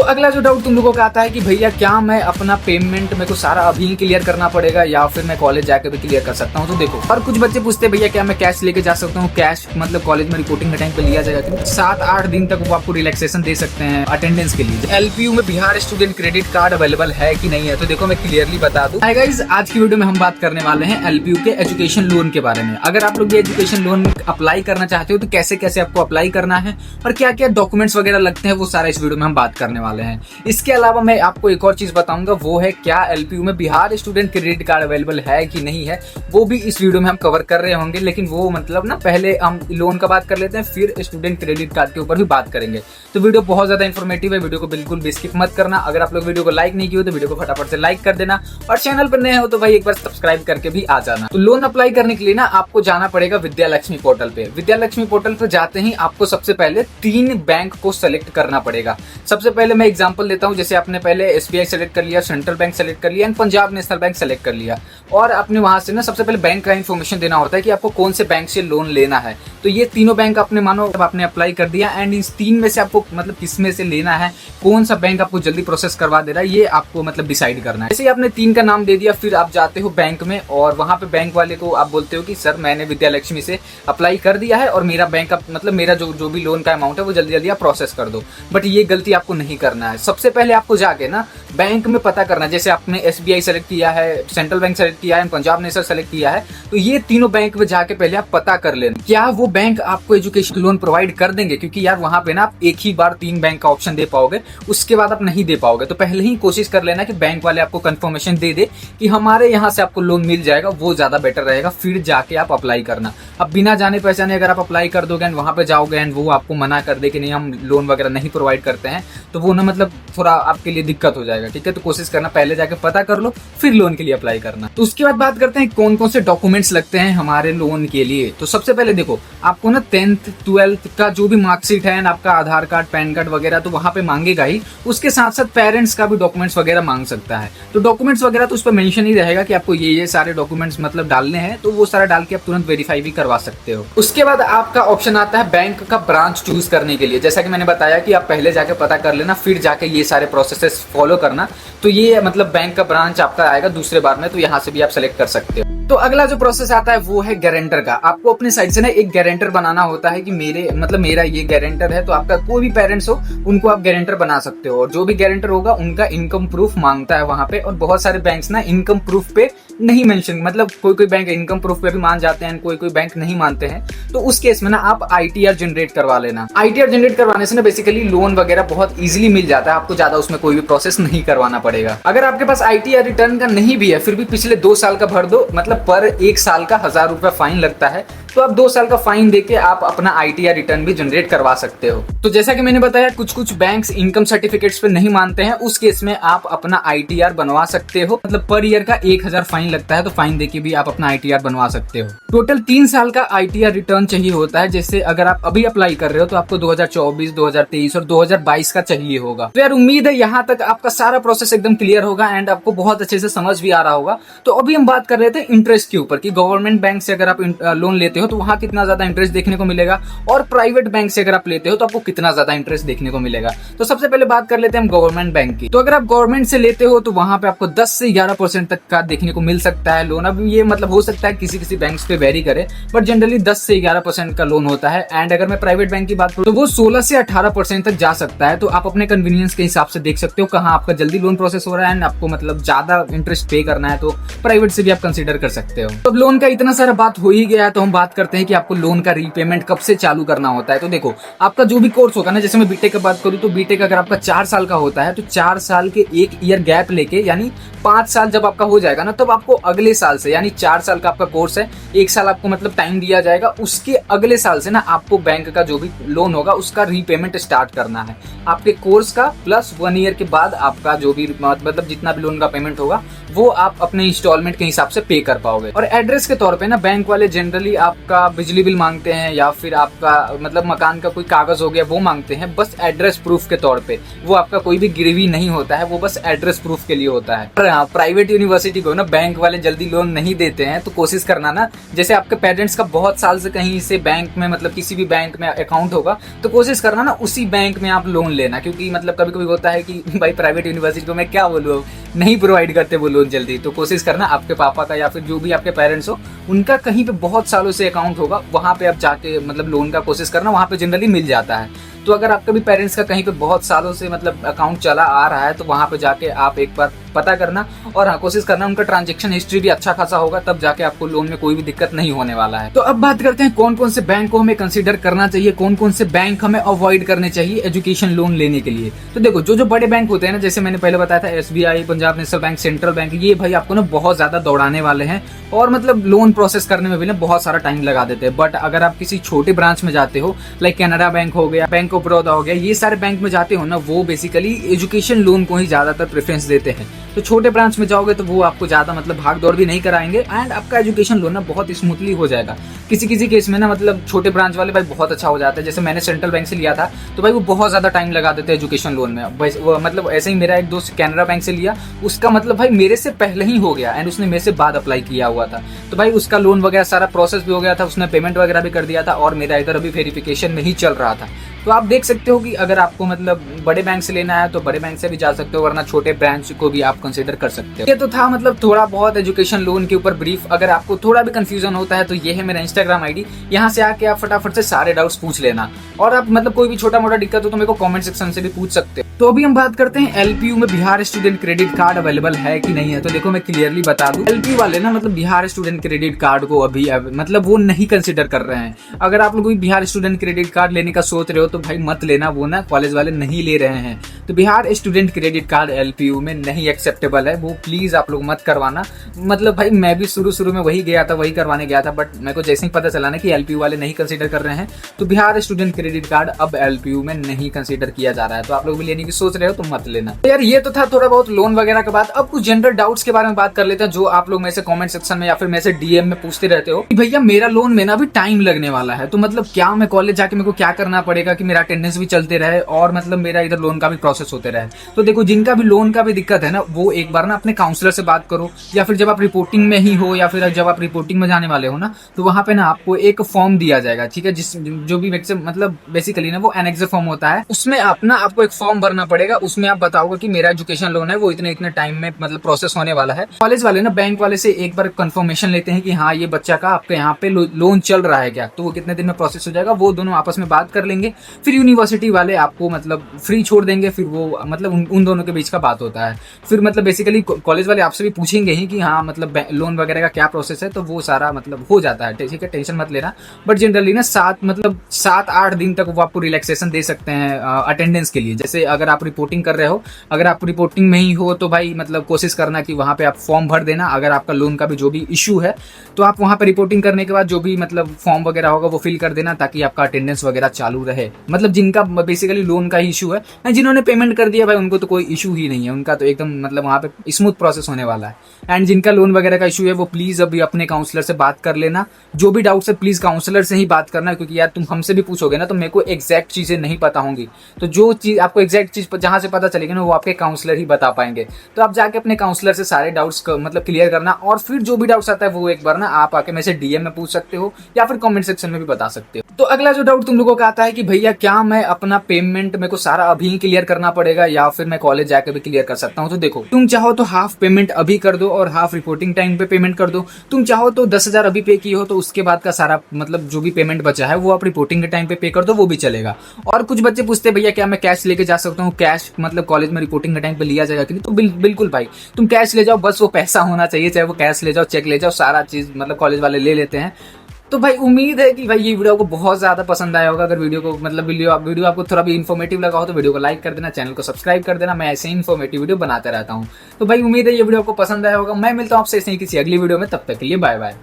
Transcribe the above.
तो अगला जो डाउट तुम लोगों का आता है कि भैया क्या मैं अपना पेमेंट मेरे को सारा अभी क्लियर करना पड़ेगा या फिर मैं कॉलेज जाकर भी क्लियर कर सकता हूँ। तो देखो, और कुछ बच्चे पूछते हैं भैया क्या मैं कैश लेके जा सकता हूँ, कैश मतलब कॉलेज में रिपोर्टिंग के टाइम पे लिया जाएगा? 7-8 दिन तक वो आपको रिलैक्सेशन दे सकते हैं अटेंडेंस के लिए। एलपीयू में Bihar student credit card available है कि नहीं है? तो देखो मैं क्लियरली बता दूं गाइस, आज की वीडियो में हम बात करने वाले हैं एलपीयू के एजुकेशन लोन के बारे में। अगर आप लोग भी एजुकेशन लोन अप्लाई करना चाहते हो तो कैसे कैसे आपको अप्लाई करना है और क्या क्या डॉक्यूमेंट्स वगैरह लगते हैं, वो सारा इस वीडियो में हम बात करने वाले हैं। इसके अलावा मैं आपको एक और चीज बताऊंगा, वो है क्या एलपीयू में Bihar student credit card available है कि नहीं है, वो भी इस वीडियो में हम कवर कर रहे होंगे। लेकिन वो मतलब ना पहले हम लोन का बात कर लेते हैं, फिर स्टूडेंट क्रेडिट कार्ड के ऊपर भी बात करेंगे। तो वीडियो बहुत ज्यादा इंफॉर्मेटिव है, वीडियो को बिल्कुल भी स्किप मत करना। अगर आप लोग वीडियो को लाइक नहीं किए तो वीडियो को फटाफट से लाइक कर देना और चैनल पर नए हो तो भाई एक बार सब्सक्राइब करके भी आ जाना। तो लोन अप्लाई करने के लिए ना आपको जाना पड़ेगा विद्या लक्ष्मी पोर्टल पे। विद्या लक्ष्मी पोर्टल पे जाते ही आपको सबसे पहले 3 बैंक को सेलेक्ट करना पड़ेगा। सबसे पहले मैं एग्जांपल देता हूं, जैसे आपने पहले एसबीआई सेलेक्ट कर लिया, सेंट्रल बैंक सेलेक्ट कर लिया and Punjab national bank select कर लिया, और आपने वहां से ना सबसे पहले बैंक का इन्फॉर्मेशन देना होता है कि आपको कौन से बैंक से लोन लेना है। तो ये तीनों बैंक आपने मानो आपने अप्लाई कर दिया एंड इस 3 में से आपको मतलब किस में से लेना है, कौन सा बैंक आपको जल्दी प्रोसेस करवा दे रहा है, ये आपको मतलब डिसाइड करना है। जैसे आपने 3 का नाम दे दिया, फिर आप जाते हो बैंक में और वहां पे बैंक वाले को आप बोलते हो कि सर मैंने विद्या लक्ष्मी से अप्लाई कर दिया है और मेरा बैंक मतलब मेरा जो भी लोन का अमाउंट है वो जल्दी जल्दी आप प्रोसेस कर दो। बट ये गलती आपको नहीं करना है। सबसे पहले आपको जाके ना बैंक में पता करना है, जैसे आपने एसबीआई सेलेक्ट किया है, सेंट्रल बैंक सेलेक्ट किया है, पंजाब नेशनल सेलेक्ट किया है, तो ये तीनों बैंक में जाके पहले आप पता कर लेना क्या वो बैंक आपको एजुकेशन लोन प्रोवाइड कर देंगे। क्योंकि यार वहां पे ना आप एक ही बार 3 बैंक का ऑप्शन दे पाओगे, उसके बाद आप नहीं दे पाओगे। तो पहले ही कोशिश कर लेना कि बैंक वाले आपको कंफर्मेशन दे दे कि हमारे यहाँ से आपको लोन मिल जाएगा, वो ज्यादा बेटर रहेगा। फिर जाके आप अप्लाई करना। अब बिना जाने पहचाने अगर आप अप्लाई कर दोगे एंड वहां पे जाओगे एंड वो आपको मना कर दे कि नहीं हम लोन वगैरह नहीं प्रोवाइड करते हैं, तो वो ना मतलब थोड़ा आपके लिए दिक्कत हो जाएगा। ठीक है, तो कोशिश करना पहले जाके पता कर लो फिर लोन के लिए अप्लाई करना। तो उसके बाद बात करते हैं कौन कौन से डॉक्यूमेंट्स लगते हैं हमारे लोन के लिए। तो सबसे पहले देखो, आपको ना 10th 12th का जो भी मार्कशीट है, आपका आधार कार्ड, पैन कार्ड वगैरह तो वहां पे मांगेगा ही। उसके साथ साथ पेरेंट्स का भी डॉक्यूमेंट्स वगैरह मांग सकता है। तो डॉक्यूमेंट्स वगैरह तो उस पर मेंशन ही रहेगा कि आपको ये सारे डॉक्यूमेंट्स मतलब डालने हैं, तो वो सारा डाल के आप तुरंत वेरीफाई भी करवा सकते हो। उसके बाद आपका ऑप्शन आता है बैंक का ब्रांच चूज करने के लिए। जैसा कि मैंने बताया कि आप पहले जाके पता कर लेना, फिर जाके ये सारे प्रोसेसेस फॉलो करना। तो ये मतलब बैंक का ब्रांच आपका आएगा दूसरे बार में, तो यहाँ से भी आप सेलेक्ट कर सकते हो। तो अगला जो प्रोसेस आता है वो है गारंटर का। आपको अपने साइड से ना एक गारंटर बनाना होता है कि मेरा ये गारंटर है। तो आपका कोई भी पेरेंट्स हो उनको आप गारंटर बना सकते हो, और जो भी गारंटर होगा उनका इनकम प्रूफ मांगता है वहां पे। और बहुत सारे बैंक्स ना इनकम प्रूफ पे नहीं मेंशन, मतलब कोई बैंक इनकम प्रूफ पे भी मान जाते हैं, कोई बैंक नहीं मानते हैं। तो उस केस में ना आप आईटीआर जनरेट करवा लेना। आईटीआर जनरेट करवाने से ना बेसिकली लोन वगैरह बहुत इजीली मिल जाता है, आपको ज्यादा उसमें कोई भी प्रोसेस नहीं करवाना पड़ेगा। अगर आपके पास आईटीआर रिटर्न का नहीं भी है, फिर भी पिछले 2 साल का भर दो, मतलब पर 1 साल का 1000 रुपया फाइन लगता है। तो आप 2 साल का फाइन देके आप अपना आईटीआर रिटर्न भी जनरेट करवा सकते हो। तो जैसा कि मैंने बताया कुछ बैंक्स इनकम सर्टिफिकेट्स पे नहीं मानते हैं, उस केस में आप अपना आईटीआर बनवा सकते हो। मतलब पर ईयर का 1000 फाइन लगता है, तो फाइन देके भी आप अपना आईटीआर बनवा सकते हो। टोटल 3 साल का आईटीआर रिटर्न चाहिए होता है। जैसे अगर आप अभी अप्लाई कर रहे हो तो आपको 2024, 2023 और 2022 का चाहिए होगा। तो यार उम्मीद है यहाँ तक आपका सारा प्रोसेस एकदम क्लियर होगा एंड आपको बहुत अच्छे से समझ भी आ रहा होगा। तो अभी हम बात कर रहे थे इंटरेस्ट के ऊपर कि गवर्नमेंट बैंक से अगर आप लोन लेते हो तो वहां कितना ज्यादा इंटरेस्ट देखने को मिलेगा, और प्राइवेट बैंक से अगर आप लेते हो तो आपको कितना ज्यादा इंटरेस्ट देखने को मिलेगा। तो सबसे पहले बात कर लेते हैं हम गवर्नमेंट बैंक की। तो अगर आप गवर्नमेंट से लेते हो तो वहां पे आपको 10 से 11% तक का देखने को मिल सकता है लोन। अब ये मतलब हो सकता है किसी बैंक पे वेरी करे, बट जनरली 10 से 11% का लोन होता है। एंड अगर मैं प्राइवेट बैंक की बात करूं तो वो 16 से 18% तक जा सकता है। तो आप अपने कन्वीनियंस के हिसाब से देख सकते हो कहाँ आपका जल्दी लोन प्रोसेस हो रहा है एंड आपको मतलब ज्यादा इंटरेस्ट पे करना है, तो प्राइवेट से भी आप कंसीडर कर सकते हो। तो लोन का इतना सारा बात हो ही गया, तो हम बात करते हैं कि आपको लोन का रीपेमेंट कब से चालू करना होता है। तो देखो, आपका जो भी कोर्स होगा ना, जैसे मैं बीटेक की बात करूं तो बीटेक अगर आपका 4 साल का होता है तो 4 साल के 1 ईयर गैप लेके यानी 5 साल जब आपका हो जाएगा ना, तब आपको अगले साल से, यानी 4 साल का आपका कोर्स है, 1 साल आपको मतलब टाइम दिया जाएगा, उसके अगले साल से ना आपको बैंक का जो भी लोन होगा उसका रीपेमेंट स्टार्ट करना है। आपके कोर्स का प्लस 1 ईयर के बाद आपका जो भी मतलब जितना भी लोन का पेमेंट होगा वो आप अपने इंस्टॉलमेंट के हिसाब से पे कर पाओगे। और एड्रेस के तौर पे ना बैंक वाले जनरली आप आपका बिजली बिल मांगते हैं या फिर आपका मतलब मकान का कोई कागज हो गया वो मांगते हैं, बस एड्रेस प्रूफ के तौर पे। वो आपका कोई भी गिरवी नहीं होता है, वो बस एड्रेस प्रूफ के लिए होता है। पर हाँ, प्राइवेट यूनिवर्सिटी को ना बैंक वाले जल्दी लोन नहीं देते हैं, तो कोशिश करना ना, जैसे आपके पेरेंट्स का बहुत साल से कहीं से बैंक में मतलब किसी भी बैंक में अकाउंट होगा, तो कोशिश करना ना उसी बैंक में आप लोन लेना। क्योंकि मतलब कभी कभी होता है कि भाई प्राइवेट यूनिवर्सिटी को मैं क्या बोलूँ, नहीं प्रोवाइड करते वो लोन जल्दी। तो कोशिश करना आपके पापा का या फिर जो भी आपके पेरेंट्स हो उनका कहीं पे बहुत सालों से अकाउंट होगा, वहां पे आप जाके मतलब लोन का कोशिश करना, वहां पे जनरली मिल जाता है। तो अगर आपका भी पेरेंट्स का कहीं पे बहुत सालों से मतलब अकाउंट चला आ रहा है, तो वहां पे जाके आप एक बार पता करना, और हाँ कोशिश करना उनका ट्रांजैक्शन हिस्ट्री भी अच्छा खासा होगा, तब जाके आपको लोन में कोई भी दिक्कत नहीं होने वाला है। तो अब बात करते हैं कौन कौन से बैंक को हमें कंसीडर करना चाहिए, कौन कौन से बैंक हमें अवॉइड करने चाहिए एजुकेशन लोन लेने के लिए। तो देखो जो बड़े बैंक होते हैं ना, जैसे मैंने पहले बताया था SBI, Punjab national bank, central bank, ये भाई आपको ना बहुत ज्यादा दौड़ाने वाले हैं और मतलब लोन प्रोसेस करने में भी ना बहुत सारा टाइम लगा देते हैं। बट अगर आप किसी छोटे ब्रांच में जाते हो, लाइक कैनरा बैंक हो गया, बैंक ऑफ बड़ौदा हो गया, ये सारे बैंक में जाते हो ना, वो बेसिकली एजुकेशन लोन को ही ज्यादातर प्रेफरेंस देते हैं। तो छोटे ब्रांच में जाओगे तो वो आपको ज्यादा मतलब भाग दौड़ भी नहीं कराएंगे, एंड आपका एजुकेशन लोन ना बहुत स्मूथली हो जाएगा। किसी किसी केस में ना मतलब छोटे ब्रांच वाले भाई बहुत अच्छा हो जाता है। जैसे मैंने सेंट्रल बैंक से लिया था, तो भाई वो बहुत ज्यादा टाइम लगा देते हैं एजुकेशन लोन में। मतलब ऐसे ही मेरा एक दोस्त कैनरा बैंक से लिया, उसका मतलब भाई मेरे से पहले ही हो गया, एंड उसने मेरे से बाद अप्लाई किया हुआ था। तो भाई उसका लोन वगैरह सारा प्रोसेस भी हो गया था, उसने पेमेंट वगैरह भी कर दिया था, और मेरा इधर अभी वेरिफिकेशन में ही चल रहा था। तो आप देख सकते हो कि अगर आपको मतलब बड़े बैंक से लेना है तो बड़े बैंक से भी जा सकते हो, वरना छोटे ब्रांच को भी आप कंसीडर कर सकते हो। ये तो था मतलब थोड़ा बहुत एजुकेशन लोन के ऊपर ब्रीफ। अगर आपको थोड़ा भी कंफ्यूजन होता है तो ये है मेरा इंस्टाग्राम आईडी, यहाँ से आके आप फटाफट से सारे डाउट्स पूछ लेना, और आप मतलब कोई भी छोटा मोटा दिक्कत हो तो मेरे को कमेंट सेक्शन से भी पूछ सकते हो। तो अभी हम बात करते हैं LPU में Bihar student credit card available है कि नहीं है। तो देखो मैं क्लियरली बता दूं, LPU वाले ना मतलब बिहार स्टूडेंट क्रेडिट कार्ड को अभी मतलब वो नहीं कंसीडर कर रहे हैं। अगर आप लोग भी बिहार स्टूडेंट क्रेडिट कार्ड लेने का सोच रहे हो तो भाई मत लेना, वो ना कॉलेज वाले नहीं ले रहे हैं। तो Bihar student credit card LPU में नहीं एक्सेप्टेबल है, वो प्लीज आप लोग मत करवाना। मतलब भाई मैं भी शुरू में वही गया था, वही करवाने गया था, बट मेरे को जैसे ही पता चला ना कि LPU वाले नहीं कंसीडर कर रहे हैं, तो बिहार स्टूडेंट क्रेडिट कार्ड अब LPU में नहीं कंसीडर किया जा रहा है। तो आप लोग भी लेने की सोच रहे हो तो मत लेना। तो यार ये तो था थोड़ा बहुत लोन वगैरह के बाद। अब कुछ जनरल डाउट्स के बारे में बात कर लेते हैं, जो आप लोग में से कमेंट सेक्शन में या फिर में से DM में पूछते रहते हो कि भैया मेरा लोन में ना अभी टाइम लगने वाला है, तो मतलब क्या मैं कॉलेज जाके मेरे को क्या करना पड़ेगा कि मेरा अटेंडेंस भी चलते रहे और मतलब मेरा इधर लोन का भी प्रोसेस होते रहे। तो देखो जिनका भी लोन का भी दिक्कत है ना, वो एक बार ना अपने काउंसलर से बात करो, या फिर जब आप रिपोर्टिंग में ही हो या फिर जब आप रिपोर्टिंग में जाने वाले हो ना, तो वहां पे ना आपको एक फॉर्म दिया जाएगा, ठीक है, जिस जो भी मतलब बेसिकली ना वो एनेक्स फॉर्म होता है, उसमें आपको एक फॉर्म भरना पड़ेगा। उसमें आप बताओगे कि मेरा एजुकेशन लोन है वो इतने टाइम में मतलब प्रोसेस होने वाला है। कॉलेज वाले ना बैंक वाले से एक बार कंफर्मेशन लेते हैं कि हाँ ये बच्चा का आपके यहाँ पे लोन चल रहा है क्या, तो वो कितने दिन में प्रोसेस हो जाएगा, वो दोनों आपस में बात कर लेंगे। फिर यूनिवर्सिटी वाले आपको मतलब फ्री छोड़ देंगे, फिर वो मतलब उन दोनों के बीच का बात होता है। फिर मतलब बेसिकली कॉलेज वाले आपसे भी पूछेंगे ही कि हाँ मतलब लोन वगैरह का क्या प्रोसेस है, तो वो सारा मतलब हो जाता है, ठीक है, टेंशन मत लेना। बट जनरली ना 7-8 दिन तक वो आपको रिलैक्सेशन दे सकते हैं अटेंडेंस के लिए। जैसे अगर आप रिपोर्टिंग कर रहे हो, अगर आप रिपोर्टिंग में ही हो तो भाई मतलब कोशिश करना कि वहां पे आप फॉर्म भर देना। अगर आपका लोन का भी जो भी इशू है तो आप वहां पे रिपोर्टिंग करने के बाद जो भी मतलब फॉर्म वगैरह होगा वो फिल कर देना, ताकि आपका अटेंडेंस वगैरह चालू रहे। मतलब जिनका बेसिकली लोन का इशू है, जिन्होंने पेमेंट कर दिया भाई उनको तो कोई इशू ही नहीं है, उनका तो एकदम मतलब वहां पे स्मूथ प्रोसेस होने वाला है। एंड जिनका लोन वगैरह का इशू है वो प्लीज अभी अपने काउंसलर से बात कर लेना। जो भी डाउट्स है प्लीज काउंसलर से ही बात करना, क्योंकि यार तुम हमसे भी पूछोगे ना तो मेरे को एग्जैक्ट चीजें नहीं पता होंगी। तो जो चीज आपको एग्जैक्ट चीज जहां से पता चलेगी ना वो आपके काउंसलर ही बता पाएंगे। तो आप जाके अपने काउंसलर से सारे डाउट्स मतलब क्लियर करना, और फिर जो भी डाउट्स आता है वो एक बार ना आप आके मेरे से DM में पूछ सकते हो या फिर कमेंट सेक्शन में भी बता सकते हो। तो अगला जो डाउट तुम लोगों का आता है कि भैया क्या मैं अपना पेमेंट मेरे को सारा अभी क्लियर करना पड़ेगा या फिर मैं कॉलेज जाके भी क्लियर कर सकता हूँ। तो देखो तुम चाहो तो हाफ पेमेंट अभी कर दो और हाफ रिपोर्टिंग टाइम पे पेमेंट कर दो। तुम चाहो तो 10,000 अभी पे की हो तो उसके बाद का सारा मतलब जो भी पेमेंट बचा है वो आप रिपोर्टिंग के टाइम पे कर दो, वो भी चलेगा। और कुछ बच्चे पूछते हैं भैया क्या मैं कैश लेके जा सकता हूँ, कैश मतलब कॉलेज में रिपोर्टिंग के टाइम पे लिया जाएगा कि नहीं। तो बिल्कुल भाई तुम कैश ले जाओ, बस वो पैसा होना चाहिए, चाहे वो कैश ले जाओ चेक ले जाओ, सारा चीज मतलब कॉलेज वाले ले लेते हैं। तो भाई उम्मीद है कि भाई ये वीडियो आपको बहुत ज्यादा पसंद आया होगा। अगर वीडियो को मतलब वीडियो आपको थोड़ा भी इन्फॉर्मेटिव लगा हो तो वीडियो को लाइक कर देना, चैनल को सब्सक्राइब कर देना। मैं ऐसे ही इन्फॉर्मेटिव वीडियो बनाता रहता हूँ। तो भाई उम्मीद है ये वीडियो आपको पसंद आया होगा। मैं मिलता हूँ आपसे ऐसे ही किसी अगली वीडियो में, तब तक के लिए बाय बाय।